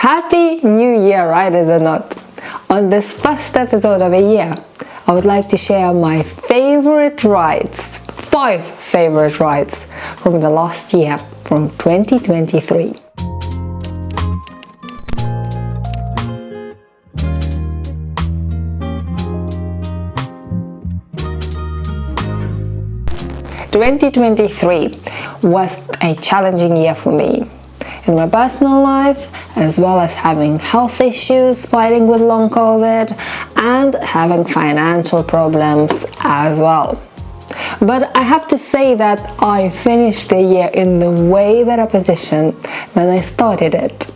Happy New Year, riders or not! On this first episode of a year, I would like to share my favorite rides, 5 favorite rides from the last year, from 2023. "2023 was a challenging year for me in my personal life, as well as having health issues, fighting with long COVID, and having financial problems as well. But I have to say that I finished the year in the way better position than I started it.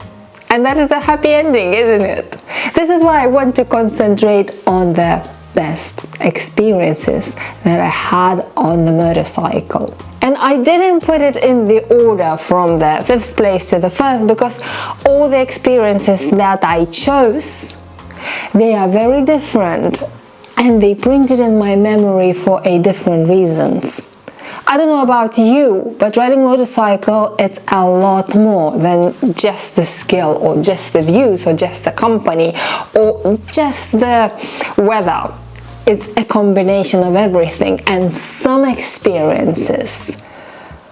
And that is a happy ending, isn't it? This is why I want to concentrate on the best experiences that I had on the motorcycle. And I didn't put it in the order from the 5th place to the 1st because all the experiences that I chose, they are very different and they printed in my memory for a different reasons. I don't know about you, but riding motorcycle, it's a lot more than just the skill or just the views or just the company or just the weather. It's a combination of everything, and some experiences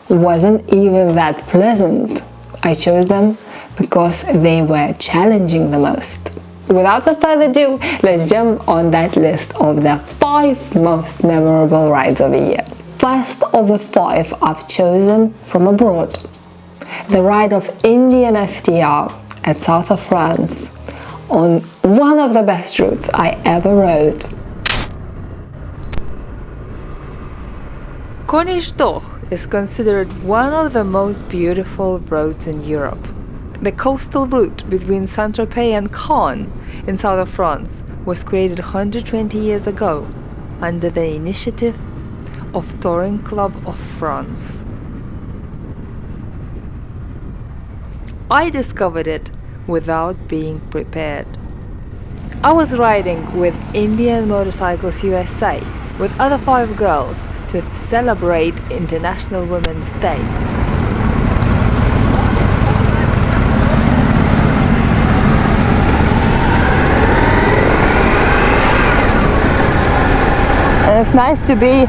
wasn't even that pleasant. I chose them because they were challenging the most. Without further ado, let's jump on that list of the 5 most memorable rides of the year. First of the 5 I've chosen from abroad. The ride of Indian FTR at south of France on one of the best routes I ever rode. Corniche d'Or is considered one of the most beautiful roads in Europe. The coastal route between Saint-Tropez and Cannes in south of France was created 120 years ago under the initiative of Touring Club of France. I discovered it without being prepared. I was riding with Indian Motorcycles USA with other 5 girls to celebrate International Women's Day. And it's nice to be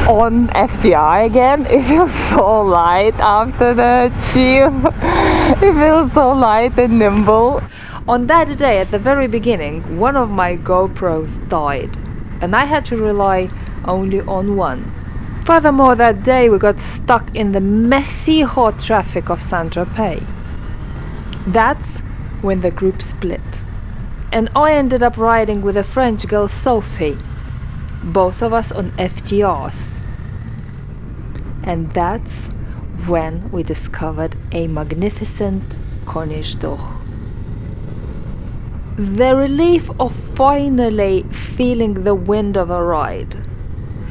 on FTR again. It feels so light after the chief. It feels so light and nimble. On that day, at the very beginning, one of my GoPros died, and I had to rely only on one. Furthermore, that day we got stuck in the messy hot traffic of Saint-Tropez. That's when the group split, and I ended up riding with a French girl, Sophie, both of us on FTRs. And that's when we discovered a magnificent Corniche d'Or. The relief of finally feeling the wind of a ride,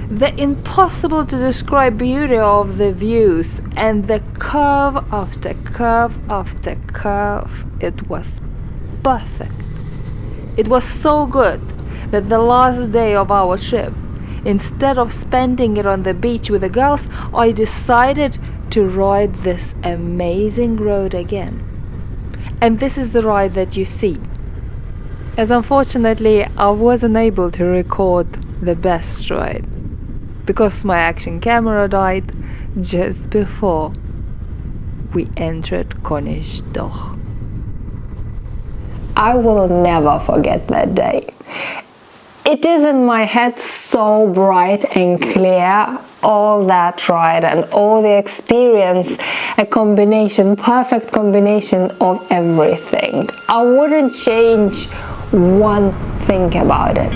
the impossible to describe beauty of the views, and the curve after curve after curve, it was perfect. It was so good that the last day of our trip, instead of spending it on the beach with the girls, I decided to ride this amazing road again. And this is the ride that you see. As unfortunately, I wasn't able to record the best ride because my action camera died just before we entered Corniche d'Or. I will never forget that day. It is in my head so bright and clear, all that ride and all the experience, a combination, perfect combination of everything. I wouldn't change one thing about it.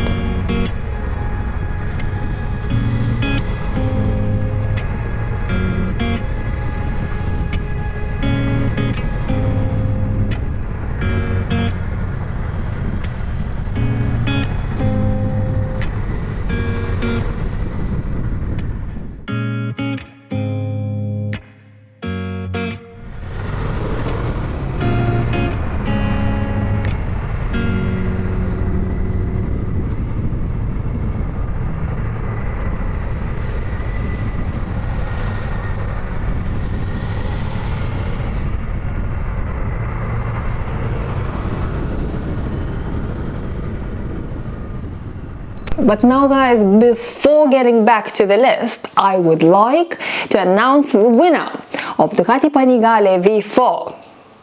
But now guys, before getting back to the list, I would like to announce the winner of Ducati Panigale V4.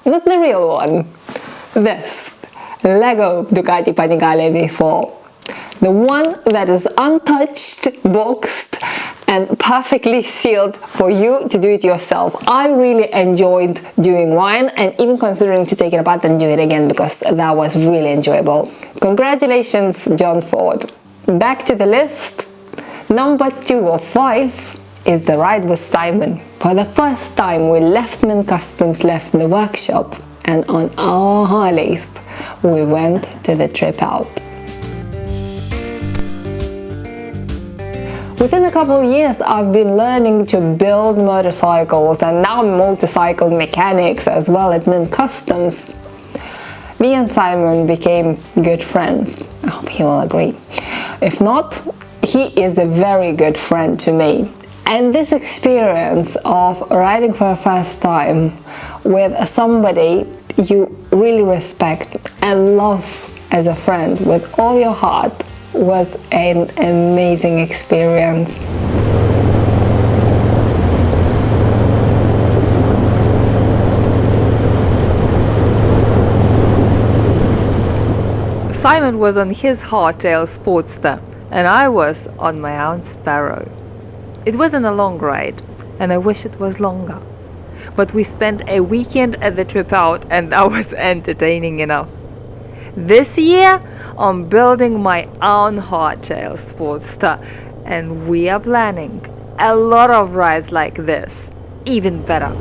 Not the real one, this Lego Ducati Panigale V4. The one that is untouched, boxed and perfectly sealed for you to do it yourself. I really enjoyed doing mine and even considering to take it apart and do it again because that was really enjoyable. Congratulations, John Ford. Back to the list. Number 2 of 5 is the ride with Simon. For the first time we left Mint Customs, left the workshop, and on our Harleys we went to the trip out. Within a couple of years I've been learning to build motorcycles and now motorcycle mechanics as well at Mint Customs. Me and Simon became good friends. I hope he will agree. If not, he is a very good friend to me. And this experience of riding for the first time with somebody you really respect and love as a friend with all your heart was an amazing experience. Simon was on his hardtail Sportster and I was on my own Sparrow. It wasn't a long ride and I wish it was longer. But we spent a weekend at the trip out and that was entertaining enough. This year, I'm building my own hardtail Sportster and we are planning a lot of rides like this, even better.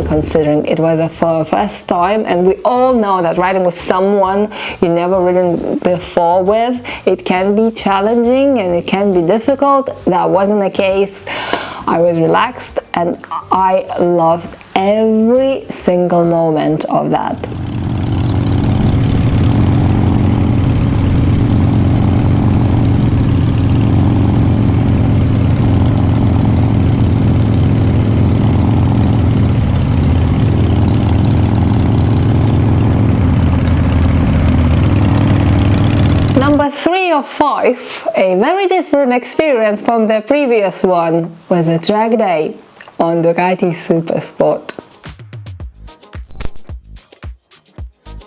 Considering it was a first time, and we all know that riding with someone you never ridden before with, it can be challenging and it can be difficult. That wasn't the case. I was relaxed and I loved every single moment of that. Number 3 of 5, a very different experience from the previous one, was a track day on Ducati Supersport.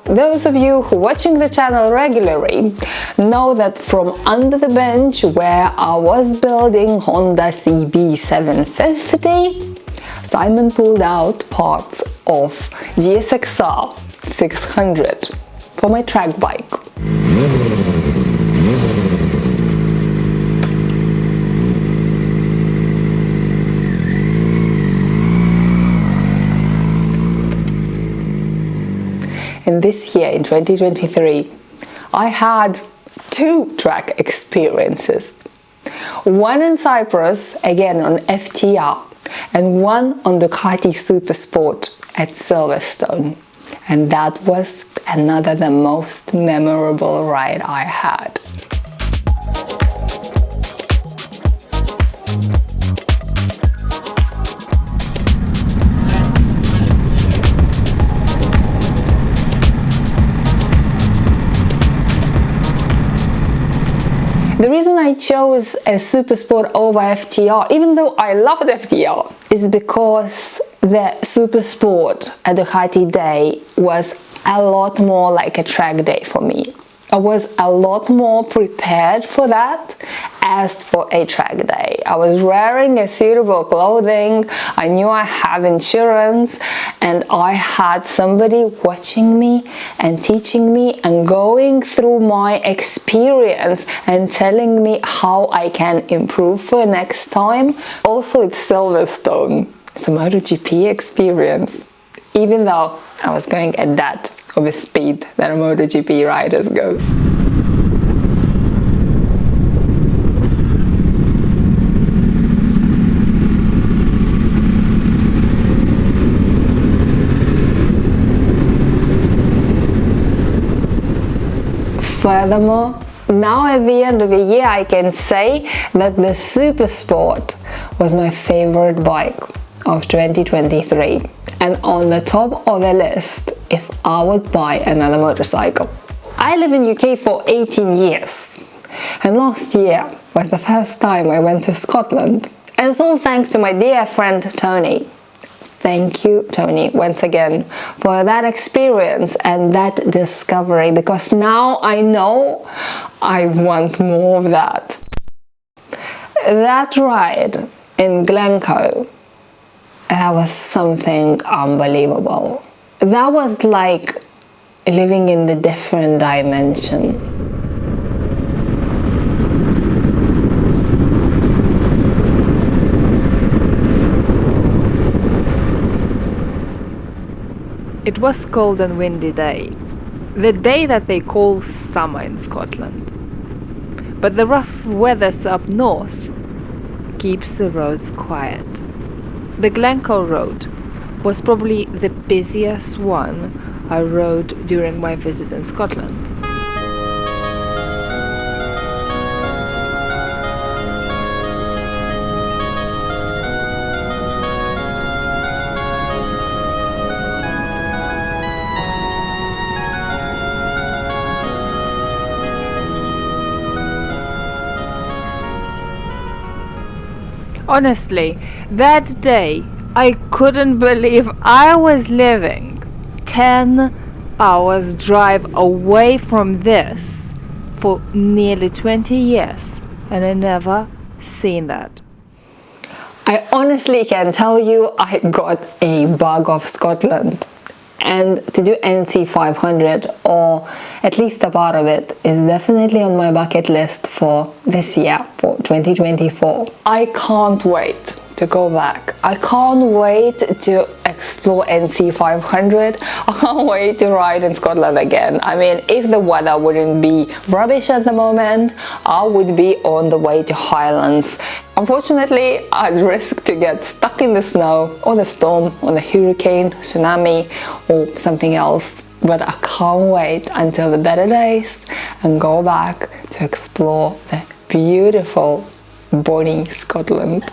Those of you who are watching the channel regularly know that from under the bench where I was building Honda CB750, Simon pulled out parts of GSXR 600 for my track bike. And this year, in 2023, I had 2 track experiences. One in Cyprus, again on FTR, and one on Ducati Supersport at Silverstone. And that was another the most memorable ride I had. The reason I chose a Supersport over FTR, even though I loved FTR, is because the Supersport at Ducati Day was a lot more like a track day for me. I was a lot more prepared for that as for a track day. I was wearing a suitable clothing, I knew I have insurance, and I had somebody watching me and teaching me and going through my experience and telling me how I can improve for next time. Also, it's Silverstone. It's a MotoGP experience. even though I was going at that of a speed that a MotoGP rider goes. Furthermore, now at the end of the year I can say that the Super Sport was my favorite bike of 2023 and on the top of the list if I would buy another motorcycle. I live in UK for 18 years and last year was the first time I went to Scotland, and it's all thanks to my dear friend Tony. Thank you, Tony, once again for that experience and that discovery, because now I know I want more of that. That ride in Glencoe, that was something unbelievable. That was like living in a different dimension. It was cold and windy day, the day that they call summer in Scotland. But the rough weathers up north keeps the roads quiet. The Glencoe Road was probably the busiest one I rode during my visit in Scotland. Honestly, that day I couldn't believe I was living 10 hours drive away from this for nearly 20 years and I never seen that. I honestly can tell you I got a bug of Scotland, and to do NC 500 or at least a part of it is definitely on my bucket list for this year, for 2024. I can't wait to go back. I can't wait to explore NC 500. I can't wait to ride in Scotland again. I mean, if the weather wouldn't be rubbish at the moment, I would be on the way to Highlands. Unfortunately, I'd risk to get stuck in the snow or the storm or the hurricane, tsunami or something else. But I can't wait until the better days and go back to explore the beautiful Bonnie, Scotland.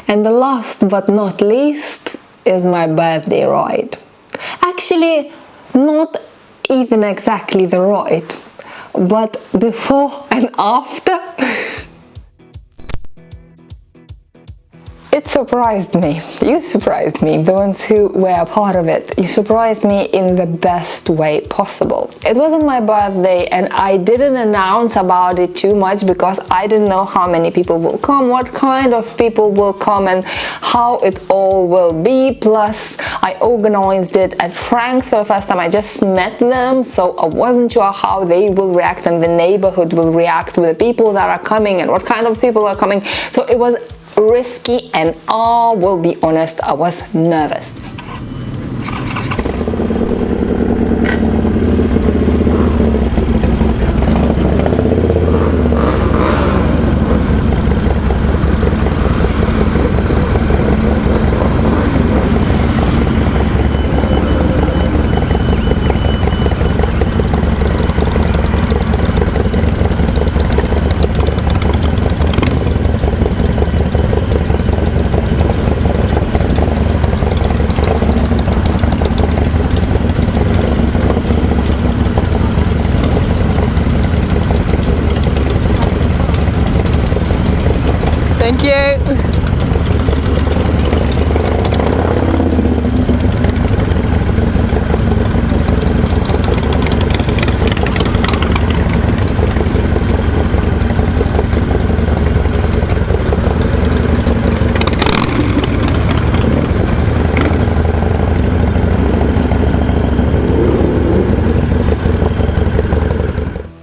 And the last but not least is my birthday ride. Actually, not even exactly the ride, but before and after. It surprised me. You surprised me, the ones who were a part of it. You surprised me in the best way possible. It wasn't my birthday and I didn't announce about it too much because I didn't know how many people will come, what kind of people will come and how it all will be. Plus, I organized it at Frank's for the first time. I just met them, so I wasn't sure how they will react and the neighborhood will react with the people that are coming and what kind of people are coming. So it was risky and I will be honest, I was nervous.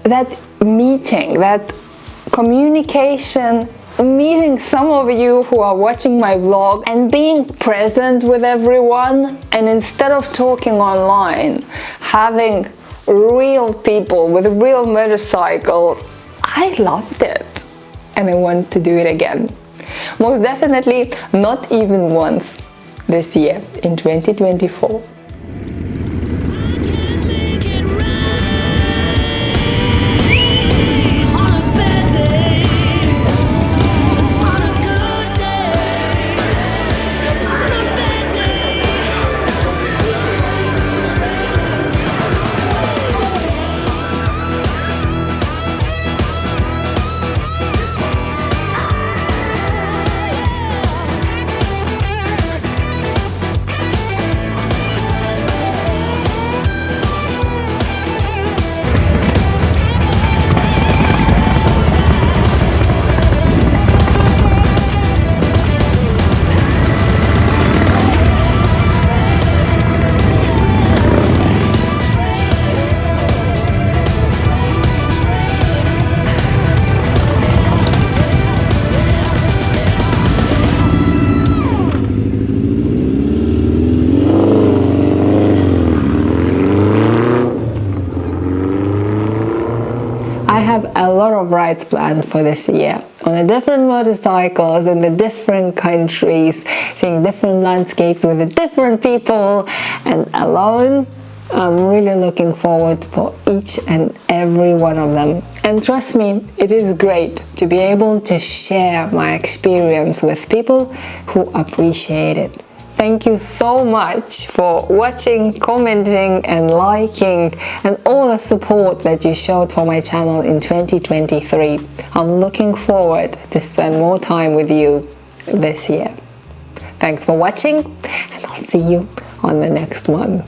that meeting, that communication, meeting some of you who are watching my vlog and being present with everyone, and instead of talking online, having real people with real motorcycles. I loved it and I want to do it again. Most definitely not even once this year in 2024. I have a lot of rides planned for this year on the different motorcycles in the different countries, seeing different landscapes with the different people and alone. I'm really looking forward for each and every one of them. And trust me, it is great to be able to share my experience with people who appreciate it. Thank you so much for watching, commenting and liking and all the support that you showed for my channel in 2023. I'm looking forward to spend more time with you this year. Thanks for watching and I'll see you on the next one.